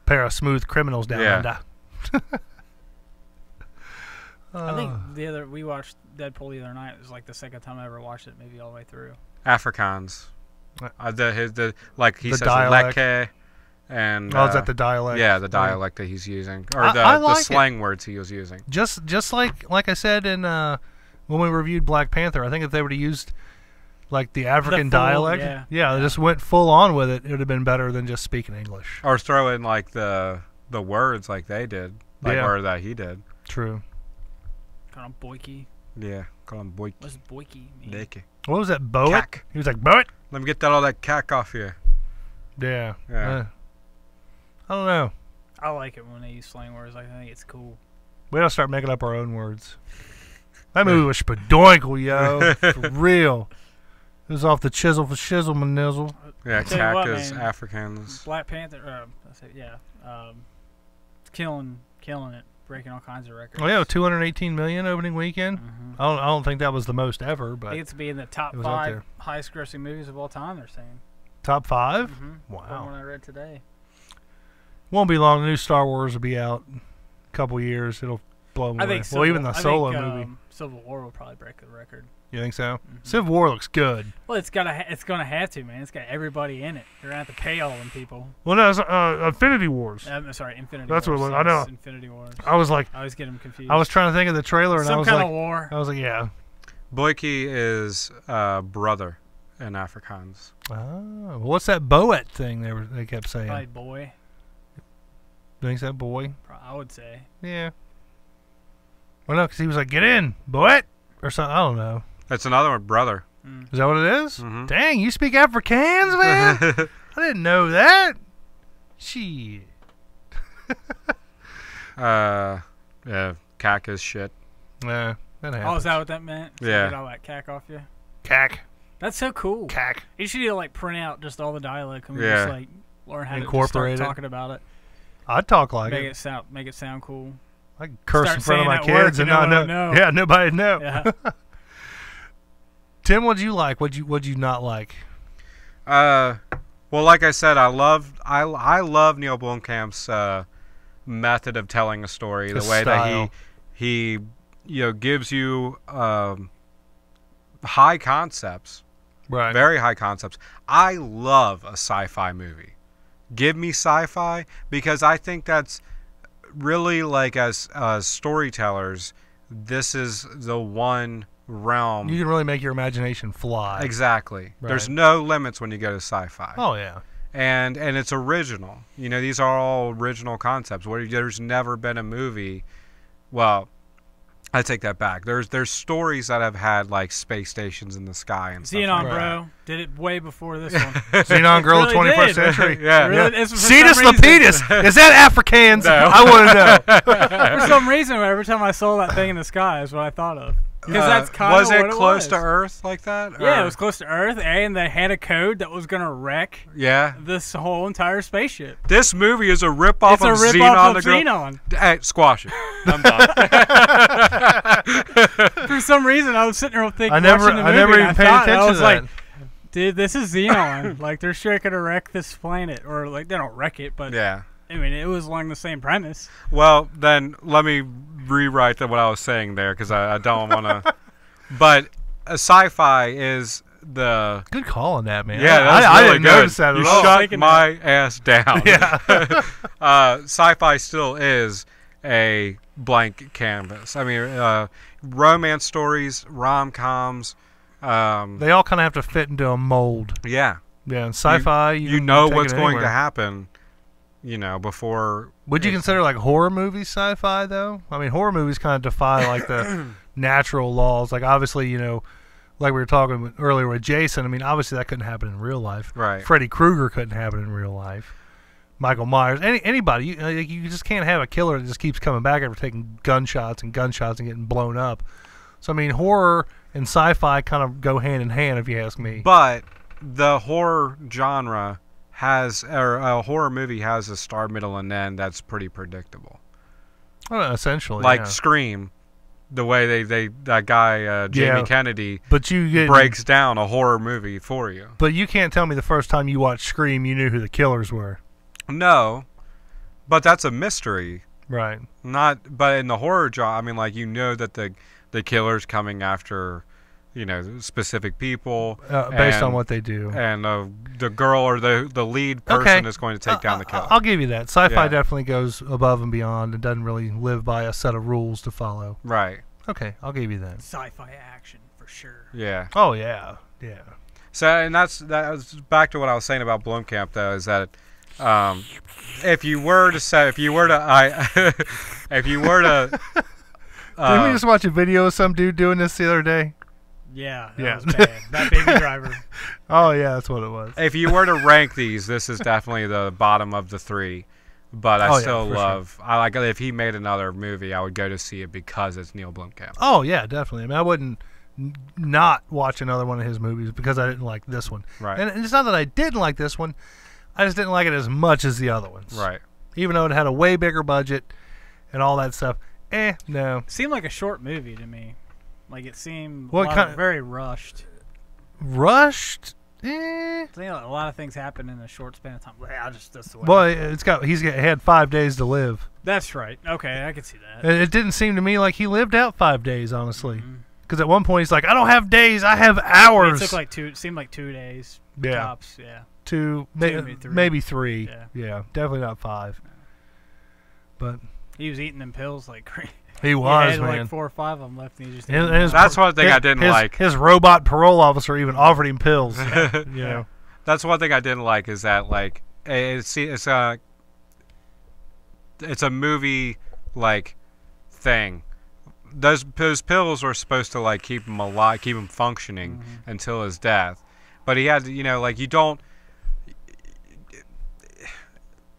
pair of smooth criminals down Yeah. under. I think we watched Deadpool the other night. It was like the second time I ever watched it, maybe all the way through. Afrikaans. Like he The says, dialect. "Leke," and is that the dialect? yeah, the dialect that he's using, or I the like it. slang words he was using. Just like I said in when we reviewed Black Panther, I think if they would have used like the African full- dialect, yeah. they just went full on with it, it would have been better than just speaking English. Or throw in like the words like they did, like Yeah. or that he did. True. Kind of boiky. Yeah, call him boy. What's boiky mean? Leke. What was that? Boet? Cack. He was like, Boet? Let me get all that cack off you. Yeah. Yeah. I don't know. I like it when they use slang words. Like, I think it's cool. We gotta start making up our own words. That movie was spadoinkle, yo. For real. It was off the chisel for shizzle, my nizzle. Yeah, Tell you cack what, is man. Africans. Black Panther. It's killing it, breaking all kinds of records. Oh yeah, 218 million opening weekend. Mhm. I don't think that was the most ever, I but think it's to be in the top it was up 5 there. highest-grossing movies of all time. They're saying. top 5. Mm-hmm. Wow. One I read today. Won't be long. The new Star Wars will be out in a couple years. It'll blow them I away. think Even the Solo think, movie. Civil War will probably break the record. You think so? Mhm. Civil War looks good. Well, it's gonna have to, man. It's got everybody in it. You're gonna have to pay all them people. Well, no, it's, Infinity Wars. I'm sorry, Infinity That's Wars. what it was. I know. It's Infinity Wars. I was like, I always get them confused. I was trying to think of the trailer, and I Some was kind like, of war. I was like, yeah. Boyke is brother in Afrikaans. Oh, what's that Boet thing they kept saying? Probably boy. Thinks that boy? I would say. Yeah. Well, no, because he was like, get in, Boet, or something. I don't know. That's another one, brother. Mm. Is that what it is? Mhm. Dang, you speak Afrikaans, man? I didn't know that. Shit. Yeah, cack is shit. Nah, that happens. Oh, is that what that meant? So Yeah. Get all that cack off you. Cack. That's so cool. Cack. You should like print out just all the dialect and we Yeah. just like learn how to Incorporate just it. start talking about it. I'd talk like Make it. it sound cool. I can curse Start in front of saying my that word kids and and no not one know. would know. Yeah, nobody'd know. Yeah. Tim, what'd you like? What'd you not like? Well, like I said, I love Neil Blomkamp's method of telling a story. His the way style. that he gives you high concepts, Right. very high concepts. I love a sci-fi movie. Give me sci-fi because I think that's really like as storytellers, this is the one realm. You can really make your imagination fly. Exactly. Right. There's no limits when you go to sci-fi. Oh, yeah. And it's original. You know, these are all original concepts. Where there's never been a movie. Well, I take that back. There's stories that have had like space stations in the sky and stuff. Xenon, like bro, did it way before this one. Xenon Girl of Really 21st did. Century. Yeah. Really, it's for Cetus some reason- Lapidus. Is that Afrikaans? No. I want to know. For some reason, every time I saw that thing in the sky, is what I thought of. Because that's kind of was what it close was. to Earth like that? Yeah, or- it was close to Earth, and they had a code that was gonna wreck Yeah. this whole entire spaceship. This movie is a ripoff It's a of rip-off Xenon. of Xenon. Hey, squash it. I'm done. For some reason, I was sitting there thinking, I never watching the movie, even and I paid thought, attention I was to like, that. dude, this is Xenon. Like, they're sure gonna wreck this planet, or like they don't wreck it, but Yeah. I mean, it was along the same premise. Well, then let me rewrite what I was saying there because I don't want to. But sci-fi is the Good call on that, man. yeah. That's I really didn't good. notice that at You all. shut Thinking my ass down. Yeah. Sci-fi still is a blank canvas. I mean, romance stories, rom-coms. They all kind of have to fit into a mold. Yeah, Yeah, and sci-fi, you can know take what's it going to anywhere. happen. You know before. Would you consider like horror movies sci-fi though? I mean, horror movies kind of defy like the natural laws. Like obviously, you know, like we were talking earlier with Jason. I mean, obviously that couldn't happen in real life. Right. Freddy Krueger couldn't happen in real life. Michael Myers, anybody. You just can't have a killer that just keeps coming back after taking gunshots and getting blown up. So I mean, horror and sci-fi kind of go hand in hand, if you ask me. But the horror genre or a horror movie has a start, middle, and end that's pretty predictable. Well, essentially, Like yeah. Scream, the way that guy Jamie Yeah. Kennedy But you get breaks down a horror movie for you. But you can't tell me the first time you watched Scream, you knew who the killers were. No, but that's a mystery. Right. But in the horror genre, I mean, like you know that the killer's coming after, you know, specific people Based on and- what they do. and the girl or the lead person is going to take down the killer. I'll give you that. Sci-fi Yeah. definitely goes above and beyond and doesn't really live by a set of rules to follow. Right. Okay, I'll give you that. Sci-fi action for sure. Yeah. Oh yeah, yeah. So, and that was back to what I was saying about Blomkamp, though, is that if you were to Didn't we just watch a video of some dude doing this the other day? Yeah, Yeah. that was bad. That Baby Driver. Oh yeah, that's what it was. if you were to rank these, this is definitely the bottom of the three. But I Oh, yeah, still for sure. love. I like if he made another movie, I would go to see it because it's Neil Blomkamp. Oh yeah, definitely. I mean, I wouldn't not watch another one of his movies because I didn't like this one. Right. And it's not that I didn't like this one. I just didn't like it as much as the other ones. Right. Even though it had a way bigger budget and all that stuff. No. Seemed like a short movie to me. Like it seemed What kind- very rushed. Rushed? I think a lot of things happen in a short span of time. Well, that's the way. Well, he had 5 days to live. That's right. Okay, I can see that. It didn't seem to me like he lived out 5 days, honestly. Because at one point he's like, I don't have days, I have hours. It took like two. It seemed like 2 days. Yeah. Tops. Yeah. Maybe three. Yeah. Yeah, definitely not 5. But He was eating them pills like crazy. he He was, had man. like 4 or 5 of them left, and he just. And ate them his- all. That's one thing I didn't like. His robot parole officer even offered him pills. You know. That's one thing I didn't like is that like it's a movie like thing. Those pills were supposed to like keep him alive, keep him functioning until his death. But he had, you know, like you don't.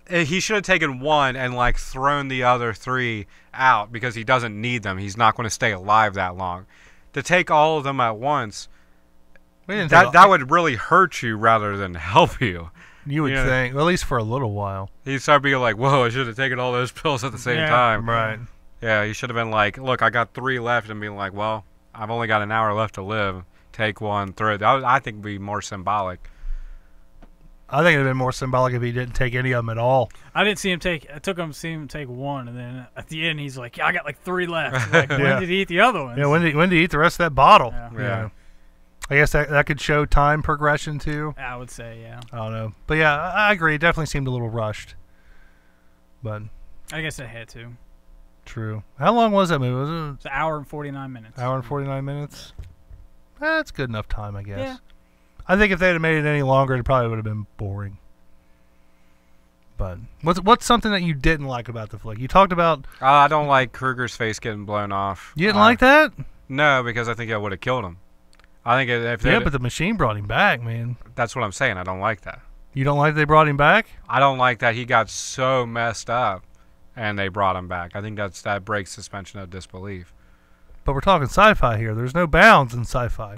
He should have taken one and like thrown the other 3 out because he doesn't need them. He's not going to stay alive that long. To take all of them at once, that would really hurt you rather than help you. You would Yeah. think, well, at least for a little while. He'd start being like, whoa, I should have taken all those pills at the same Yeah. time. Right. Yeah, he should have been like, look, I got 3 left, and being like, well, I've only got an hour left to live. Take one, throw it. I think would be more symbolic. I think it would have been more symbolic if he didn't take any of them at all. I didn't see him take. I took him to see him take one, and then at the end he's like, "Yeah, I got like 3 left." Like, Yeah. when did he eat the other ones? Yeah, when did he eat the rest of that bottle? Yeah. You Yeah. know. I guess that could show time progression too. I would say, yeah. I don't know. But yeah, I agree. It definitely seemed a little rushed. But I guess it had to. true. How long was that movie? Was It's an hour and 49 minutes. it an hour and 49 minutes? That's good enough time, I guess. Yeah. I think if they'd have made it any longer, it probably would have been boring. But what's something that you didn't like about the flick? You talked about I don't like Kruger's face getting blown off. you didn't like that? No, because I think I would have killed him. I think if Yeah, they, but the machine brought him back, man. that's what I'm saying. I don't like that. You don't like they brought him back? I don't like that he got so messed up, and they brought him back. I think that breaks suspension of disbelief. But we're talking sci-fi here. There's no bounds in sci-fi.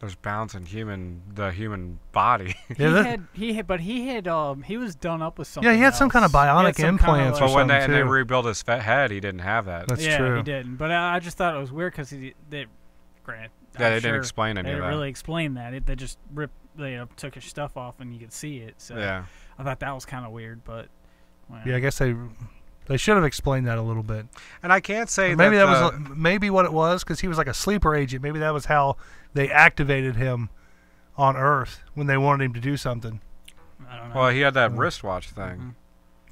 There's bounds in the human body. Yeah, he was done up with something. yeah, he had some kind of bionic implants or But when something they too. rebuilt his head, he didn't have that. That's yeah, true. he didn't. But I just thought it was weird because granted, Yeah, they didn't explain any they of didn't that. really explain that. They just took his stuff off and you could see it. So Yeah. I thought that was kind of weird, but well. Yeah, I guess they should have explained that a little bit. And I can't say Maybe that that was maybe what it was, because he was like a sleeper agent. Maybe that was how they activated him on Earth when they wanted him to do something. I don't know. well, he had that wristwatch thing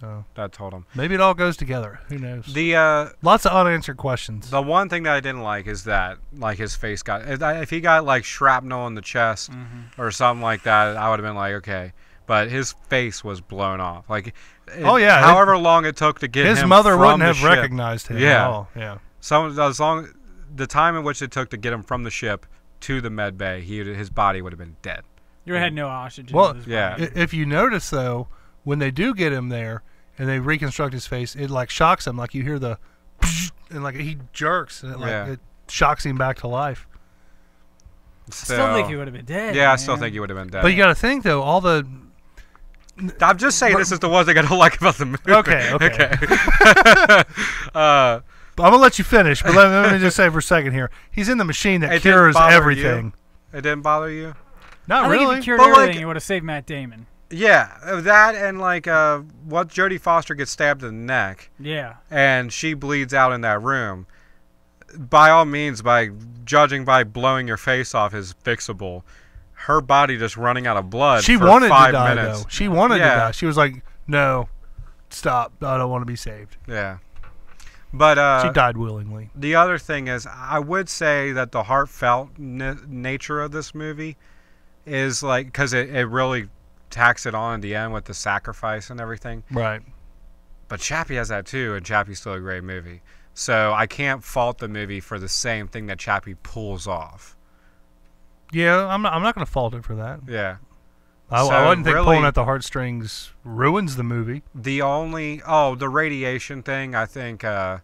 Oh. that told him. Maybe it all goes together. Who knows? The Lots of unanswered questions. the one thing that I didn't like is that like his face got if he got like shrapnel in the chest or something like that, I would have been like okay. But his face was blown off. Like, Oh, yeah, however long it took to get His him mother from wouldn't the have ship. recognized him Yeah. at all. Yeah. The time in which it took to get him from the ship to the med bay, his body would have been dead. You had no oxygen. Well, in his yeah. body. If you notice, though, when they do get him there and they reconstruct his face, it like shocks him. Like you hear the and like he jerks and it shocks him back to life. I still think he would have been dead. Yeah, man. I still think he would have been dead. But you got to think though, all the I'm just saying this is the one thing I don't like about the movie. Okay. I'm gonna let you finish, but let me just say for a second here, he's in the machine that It didn't cures bother everything. It didn't bother you? Not I think really. if he cured But, everything, like- it would have saved Matt Damon. Yeah, that and like what Jodie Foster gets stabbed in the neck Yeah. and she bleeds out in that room. By all means, by judging by blowing your face off is fixable. Her body just running out of blood. She for wanted 5 to die minutes. though. She wanted to Yeah. die. She was like, "No, stop! I don't want to be saved." Yeah, but She died willingly. the other thing is, I would say that the heartfelt nature of this movie is like because it really tacks it on in the end with the sacrifice and everything. Right. But Chappie has that too, and Chappie's still a great movie. So I can't fault the movie for the same thing that Chappie pulls off. Yeah, I'm not going to fault it for that. Yeah. I So wouldn't think really- pulling at the heartstrings ruins the movie. The radiation thing, I think I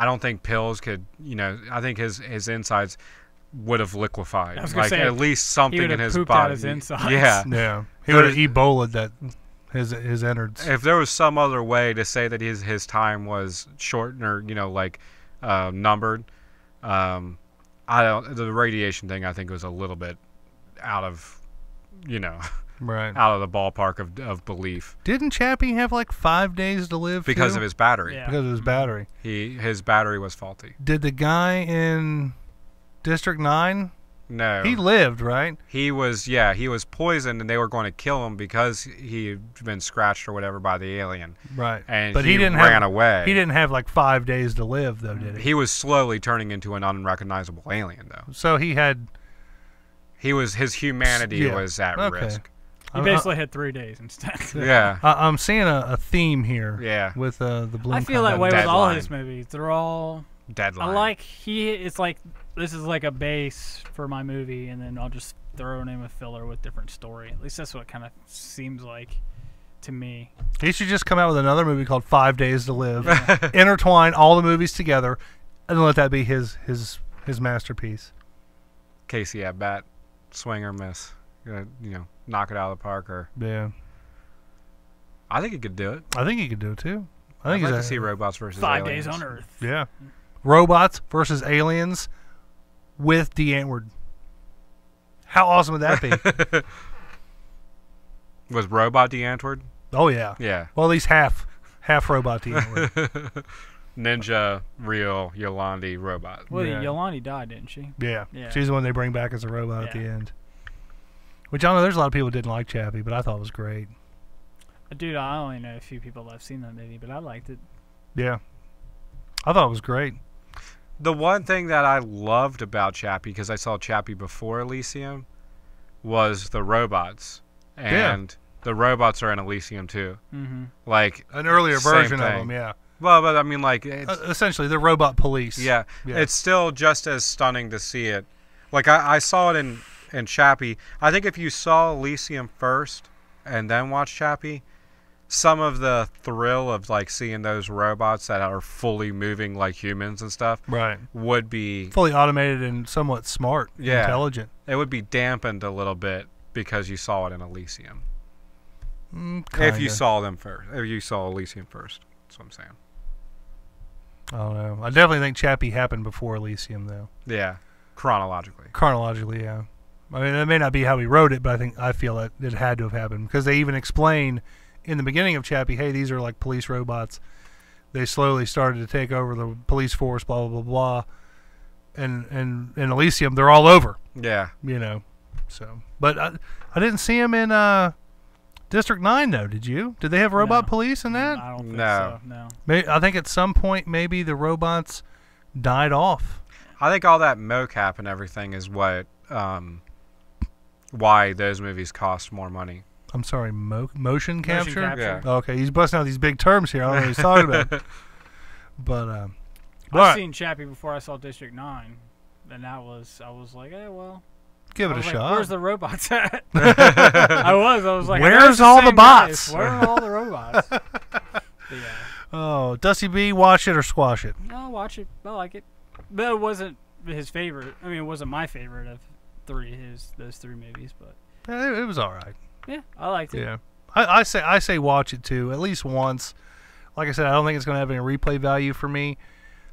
don't think pills could, I think his insides would have liquefied. I was gonna Like say, at least he something would in have his pooped body. out his insides. Yeah. Yeah, he would have Ebola that his innards. If there was some other way to say that his time was shortened or, numbered, the radiation thing I think was a little bit out of Right. out of the ballpark of belief Didn't Chappie have like 5 days to live because too? of his battery. Yeah. Because of his battery. His battery was faulty. Did the guy in District 9? No. He lived, right? He was poisoned and they were going to kill him because he had been scratched or whatever by the alien. Right. And but he didn't ran have, away. He didn't have like 5 days to live though, did he? He was slowly turning into an unrecognizable alien though. So he had His humanity was at risk. He basically had 3 days instead. Yeah. I'm seeing a theme here. Yeah. With the Blomkamp. I feel that way with all Deadline. his movies. They're all. Deadline. It's like this is like a base for my movie, and then I'll just throw in a filler with different story. At least that's what it kind of seems like to me. He should just come out with another movie called 5 Days to Live. Intertwine all the movies together, and let that be his masterpiece. Casey at bat, swing or miss. Knock it out of the park or. Yeah. I think he could do it. I think he could do it too. I I'd think like he's to see robots versus 5 aliens. days on Earth. Yeah. Robots versus aliens with D'Antwoord. How awesome would that be? Was Robot D'Antwoord? Oh yeah. Yeah. Well, at least half robot D'Antwoord. Ninja, real, Yolandi, robot. Well, Yeah. Yolandi died, didn't she? Yeah. Yeah. She's the one they bring back as a robot at the Yeah. end. Which I know there's a lot of people who didn't like Chappie, but I thought it was great. Dude, I only know a few people that have seen that movie, but I liked it. Yeah. I thought it was great. The one thing that I loved about Chappie, because I saw Chappie before Elysium, was the robots. And the robots are in Elysium too. Mm-hmm. Like An earlier same version of thing. them, yeah. Well, but I mean, like, it's, Essentially, they're robot police. yeah, Yeah. it's still just as stunning to see it. Like I saw it in Chappie. I think if you saw Elysium first and then watched Chappie, some of the thrill of like seeing those robots that are fully moving like humans and stuff Right. would be Fully automated and somewhat smart, Yeah. intelligent. it would be dampened a little bit because you saw it in Elysium. If you Kinda. saw them first, if you saw Elysium first, that's what I'm saying. I don't know. I definitely think Chappie happened before Elysium, though. Yeah, chronologically. Chronologically, yeah. I mean, that may not be how he wrote it, but I feel that it had to have happened because they even explain in the beginning of Chappie, hey, these are like police robots. They slowly started to take over the police force, blah blah blah blah. And in Elysium, they're all over. Yeah. You know, so. But I didn't see him in District 9, though. Did you? Did they have robot No. police in that? I don't think No. so. No. I think at some point maybe the robots died off. I think all that mocap and everything is what why those movies cost more money. I'm sorry, motion capture? capture. Yeah. Okay, he's busting out these big terms here. I don't know what he's talking about. But, all I've right, seen Chappie before I saw District 9, and I was like, well, give it I a was like, shot. where's the robots at? I was like, Where's the all the same bots? guys. Where are all the robots? But yeah, Oh, Dusty B, watch it or squash it. I'll watch it. I like it, but it wasn't his favorite. I mean, it wasn't my favorite of those three movies, but It was all right. yeah, I liked it. Yeah, I say watch it too, at least once. Like I said, I don't think it's going to have any replay value for me,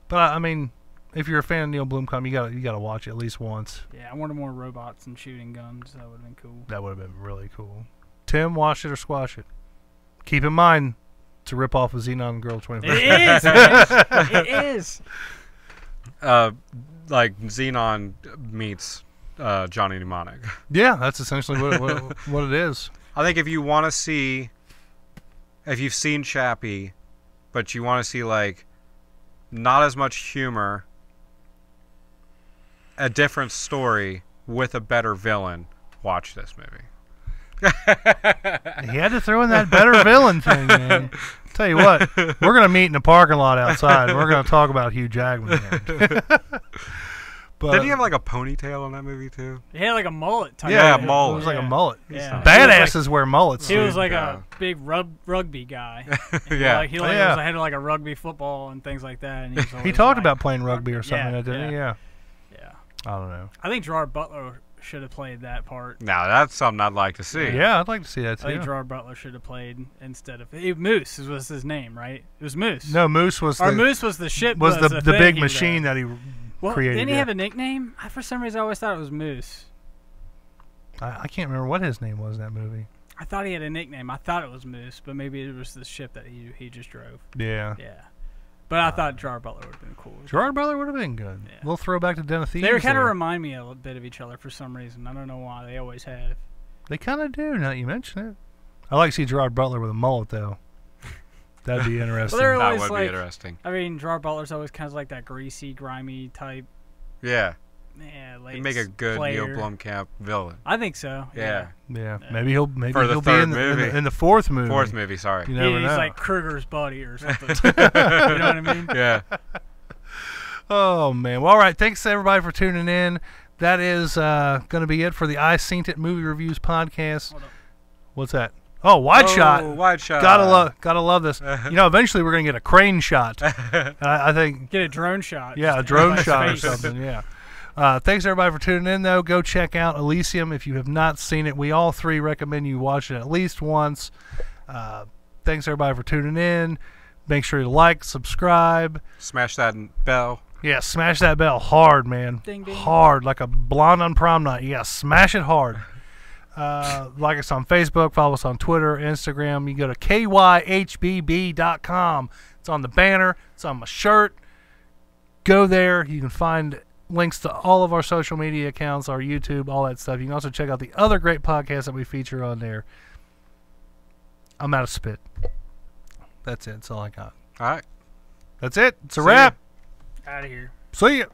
but I mean, if you're a fan of Neil Blomkamp, you got to watch it at least once. Yeah, I wanted more robots and shooting guns. That would have been cool. That would have been really cool. Tim, watch it or squash it. Keep in mind, it's a rip off of Xenon Girl 21st. It is. Man. It is. Like Xenon meets Johnny Mnemonic. Yeah, that's essentially what it is. I think if you want to see, if you've seen Chappie, but you want to see like not as much humor, a different story with a better villain, watch this movie. He had to throw in that better villain thing, man. Tell you what, we're going to meet in the parking lot outside. We're going to talk about Hugh Jackman. But Did he have like a ponytail in that movie too? He had like a mullet type. Yeah, thing. a mullet. It was like a Yeah. mullet. Yeah. Badasses wear mullets. He was dude. like Yeah. a big rugby guy. Yeah. Like, he Oh, yeah. was ahead of like a rugby football and things like that. And he, was He always talked like, about playing rugby or something, Yeah, didn't he? Yeah. Yeah. I don't know. I think Gerard Butler should have played that part. Now that's something I'd like to see. Yeah, I'd like to see that I think too. Gerard Butler should have played instead of Moose was his name, right? It was Moose. No, Moose was Or the Moose was the ship. was the thing big he machine that he well, created. didn't he yeah. have a nickname? For some reason, I always thought it was Moose. I can't remember what his name was in that movie. I thought he had a nickname. I thought it was Moose, but maybe it was the ship that he just drove. Yeah. Yeah. But I thought Gerard Butler would have been cool. Gerard Butler would have been good. Yeah. We'll throw back to Den of Thieves. They kind of there. remind me a little bit of each other for some reason. I don't know why. They always have. They kind of do, now that you mention it. I like to see Gerard Butler with a mullet, though. That'd be interesting. they're That always would like- be interesting. I mean, Gerard Butler's always kind of like that greasy, grimy type. Yeah. Yeah, He'd make a good player. Neil Blomkamp villain. I think so. Yeah. yeah, Yeah. maybe he'll For the be third in the, movie. in the fourth movie. Fourth movie, sorry. You never He's know. like Kruger's buddy or something. You know what I mean? Yeah. Oh, man. Well, all right. Thanks, everybody, for tuning in. That is going to be it for the I Seen It Movie Reviews podcast. Hold up. What's that? Oh, wide shot. Wide shot. Gotta love this. You know, eventually we're gonna get a crane shot. I think, Get a drone shot. yeah, a Just drone everybody's shot or face. something. Yeah. Thanks everybody for tuning in. Though, go check out Elysium if you have not seen it. We all three recommend you watch it at least once. Thanks everybody for tuning in. Make sure you like, subscribe. Smash that bell. Yeah, smash that bell hard, man. Ding, ding. Hard, like a blonde on prom night. Yeah, smash it hard. Like us on Facebook, follow us on Twitter, Instagram. You go to kyhbb.com. It's on the banner. It's on my shirt. Go there. You can find links to all of our social media accounts, our YouTube, all that stuff. You can also check out the other great podcasts that we feature on there. I'm out of spit. That's it. That's all I got. All right. That's it. It's a See wrap. Out of here. See ya.